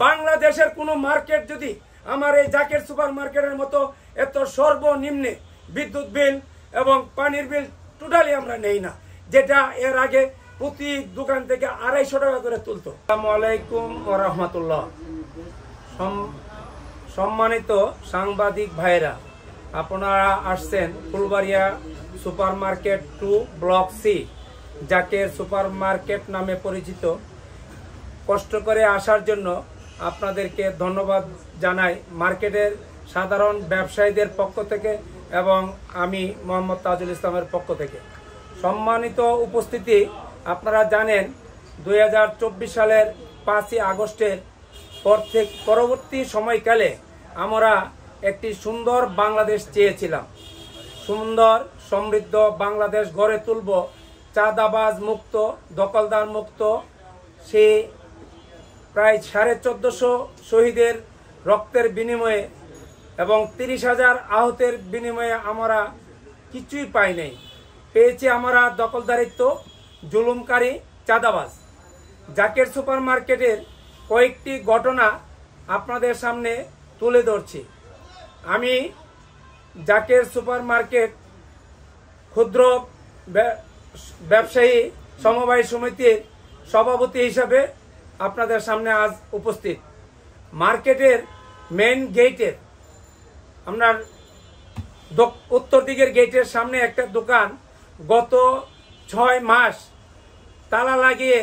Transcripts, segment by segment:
বাংলাদেশের কোনো মার্কেট যদি আমার এই জাকের সুপার মার্কেটের মতো এত সর্বনিম্নে বিদ্যুৎ বিল এবং পানির বিল টোটালি আমরা নেই না, যেটা এর আগে প্রতি দোকান থেকে 250 টাকা করে তুলতো। আসসালামু আলাইকুম ওয়া রাহমাতুল্লাহ। সম্মানিত সাংবাদিক ভাইরা, আপনারা আসছেন Fulbaria super market 2 block C, Zaker super market নামে পরিচিত। কষ্ট করে আসার জন্য আপনাদেরকে ধন্যবাদ জানাই মার্কেটের সাধারণ ব্যবসায়ীদের পক্ষ থেকে এবং আমি মোহাম্মদ তাজুল ইসলামের পক্ষ থেকে। সম্মানিত উপস্থিতি, আপনারা জানেন 2024 সালের 5ই আগস্টের পরবর্তী সময়কালে আমরা একটি সুন্দর বাংলাদেশ চেয়েছিলাম। সুন্দর সমৃদ্ধ বাংলাদেশ গড়ে তুলব, চাঁদাবাজ মুক্ত, দখলদার মুক্ত। সেই প্রায় 1450 শহীদের রক্তের বিনিময়ে এবং 30,000 আহতের বিনিময়ে আমরা কিছুই পাই নাই। পেয়েছি আমরা দখলদারিত্ব, জুলুমকারী, চাঁদাবাজ। জাকের সুপার মার্কেটের কয়েকটি ঘটনা আপনাদের সামনে তুলে ধরছি। আমি জাকের সুপার মার্কেট ক্ষুদ্র ব্যবসায়ী সমবায় সমিতির সভাপতি হিসাবে আপনাদের সামনে আজ উপস্থিত। মার্কেটের মেন গেটের আপনার উত্তর দিকের গেটের সামনে একটা দোকান গত 6 মাস তালা লাগিয়ে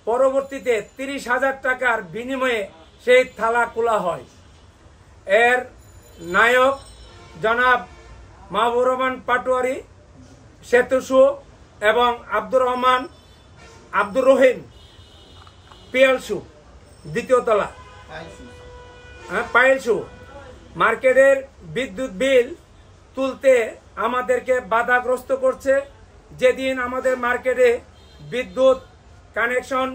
পরবর্তীতে 30,000 টাকার বিনিময়ে সেই তালা খোলা হয়। এর নায়ক জনাব মাহবুবুর রহমান পাটোয়ারি, সেতুসু এবং আব্দুর রহিম পিয়ালসু, দ্বিতীয় তলা পায়েলসু। মার্কেটের বিদ্যুৎ বিল তুলতে আমাদেরকে বাধাগ্রস্ত করছে। যেদিন আমাদের মার্কেটে বিদ্যুৎ কানেকশন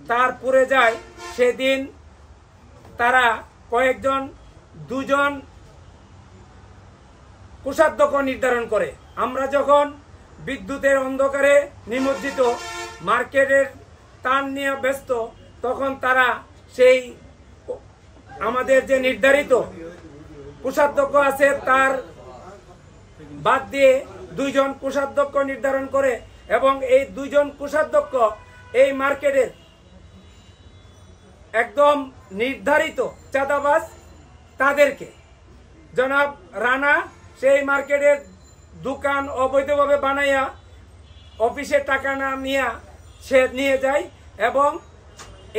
তার পুড়ে যায়, সেদিন তারা দুজন কোষাধ্যক্ষ নির্ধারণ করে। আমরা যখন বিদ্যুতের অন্ধকারে নিমজ্জিত, মার্কেটের তার নিয়ে ব্যস্ত, তখন তারা সেই আমাদের যে নির্ধারিত কোষাধ্যক্ষ আছে তার বাদ দিয়ে 2 জন কোষাধ্যক্ষ নির্ধারণ করে এবং এই 2 জন কোষাধ্যক্ষ এই মার্কেটের একদম নির্ধারিত চাঁদাবাজ। তাদেরকে জনাব রানা সেই মার্কেটের দোকান অবৈধভাবে বানাইয়া অফিসে টাকা না সে নিয়ে যায়। এবং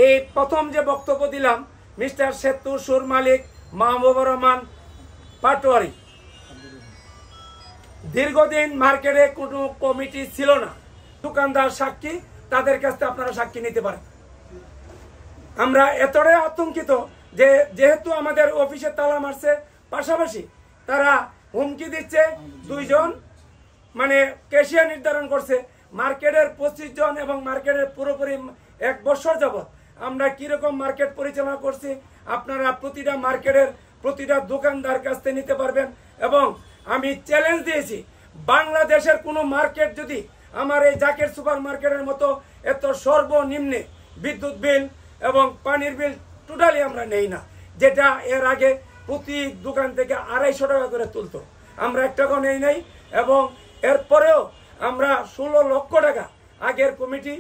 এই প্রথম যে বক্তব্য দিলাম, মিস্টার সেতুসুর মালিক মাহবুবুর রহমান পাটোয়ারি, দীর্ঘদিন মার্কেটে কোনো কমিটি ছিল না। দোকানদার সাক্ষী, তাদের কাছে আপনারা সাক্ষী নিতে পারেন। আমরা এতটাই আতঙ্কিত যে যেহেতু আমাদের অফিসে তালা মারছে, পাশাপাশি তারা হুমকি দিচ্ছে। 2 জন মানে ক্যাশিয়ার নির্ধারণ করছে। মার্কেটের 25 জন এবং মার্কেটের পুরোপুরি 1 বছর যাবৎ আমরা কিরকম মার্কেট পরিচালনা করছি আপনারা প্রতিটা মার্কেটের প্রতিটা দোকানদার কাছ থেকে নিতে পারবেন। এবং আমি চ্যালেঞ্জ দিয়েছি, বাংলাদেশের কোনো মার্কেট যদি আমার এই জাকের সুপার মার্কেটের মতো এত সর্বনিম্নে বিদ্যুৎ বিল এবং পানির বিল টোটালি আমরা নেই না, যেটা এর আগে প্রতি দোকান থেকে 250 টাকা করে তুলতো। আমরা 1 টাকাও নেই নাই। এবং এরপরেও আমরা 16 লক্ষ টাকা আগের কমিটি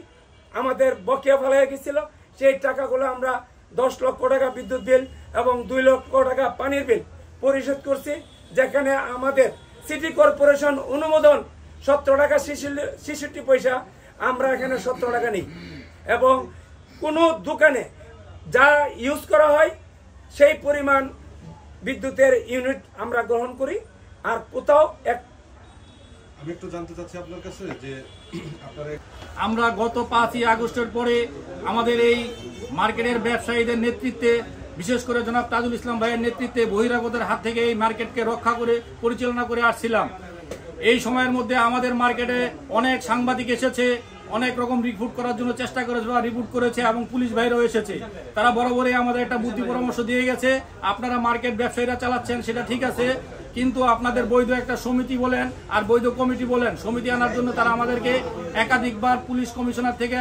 আমাদের বকেয়া ফেলা গেছিল, সেই টাকাগুলো আমরা 10 লক্ষ টাকা বিদ্যুৎ বিল এবং 2 লক্ষ টাকা পানির বিল পরিশোধ করছি। যেখানে আমাদের সিটি কর্পোরেশন অনুমোদন 17 টাকা 66 পয়সা, আমরা এখানে 17 টাকা নেই। এবং কোনো দোকানে যা ইউজ করা হয় সেই পরিমাণ বিদ্যুতের ইউনিট আমরা গ্রহণ করি। আর কোথাও আমি একটু জানতে চাচ্ছি আপনার কাছে যে আমরা গত 5ই আগস্টের পরে আমাদের এই মার্কেটের ব্যবসায়ীদের নেতৃত্বে, বিশেষ করে জনাব তাজুল ইসলাম ভাইয়ের নেতৃত্বে বহিরাগতের হাত থেকে এই মার্কেটকে রক্ষা করে পরিচালনা করে আসছিলাম। এই সময়ের মধ্যে আমাদের মার্কেটে অনেক সাংবাদিক এসেছে, অনেক রকম রিক্রুট করার জন্য চেষ্টা করেছে বা রিক্রুট করেছে এবং পুলিশ ভাইরাও এসেছে। তারা বরাবরই আমাদের একটা বুদ্ধি পরামর্শ দিয়ে গেছে, আপনারা মার্কেট ব্যবসায়ীরা চালাচ্ছেন সেটা ঠিক আছে, কিন্তু আপনাদের বৈধ একটা সমিতি বলেন আর বৈধ কমিটি বলেন, সমিতি আনার জন্য তারা আমাদেরকে একাধিকবার পুলিশ কমিশনার থেকে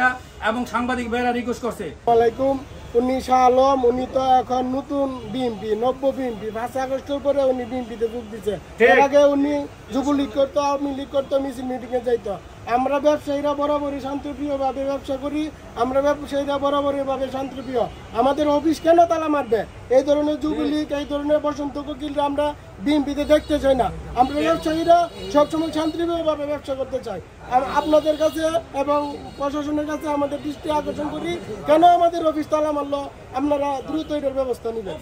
এবং সাংবাদিক ভাইরা রিকোয়েস্ট করছে। ওয়ালাইকুম। উনি শাহ আলম, উনি তো এখন নতুন বিএনপি, নব্য বিএনপি, 5 আগস্টের পরে উনি বিএনপিতে যোগ দিচ্ছে। এর আগে উনি যুবলীগ করতো, আওয়ামী লীগ করতো, মিছিল মিটিংয়ে যাইতো। আমরা ব্যবসায়ীরা বরাবরই শান্তিপ্রিয়ভাবে ব্যবসা করি, আমরা ব্যবসায়ীরা বরাবরইভাবে শান্তিপ্রিয়। আমাদের অফিস কেন তালা মারবে? এই ধরনের যুবলীগ, এই ধরনের বসন্ত কোকিলরা আমরা বিএনপিতে দেখতে চাই না। আমরা ব্যবসায়ীরা সবসময় শান্তিপ্রিয়ভাবে ব্যবসা করতে চাই। আর আপনাদের কাছে এবং প্রশাসনের কাছে আমাদের দৃষ্টি আকর্ষণ করি, কেন আমাদের অফিস তালা মারলো, আপনারা দ্রুত এটার ব্যবস্থা নেবেন।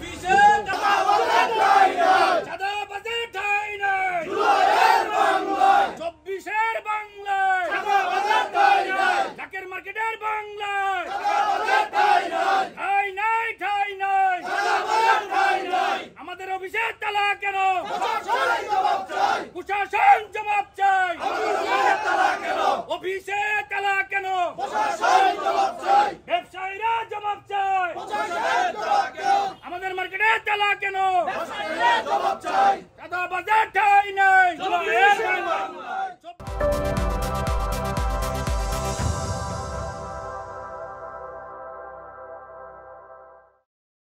মার্কেটের বাংলায়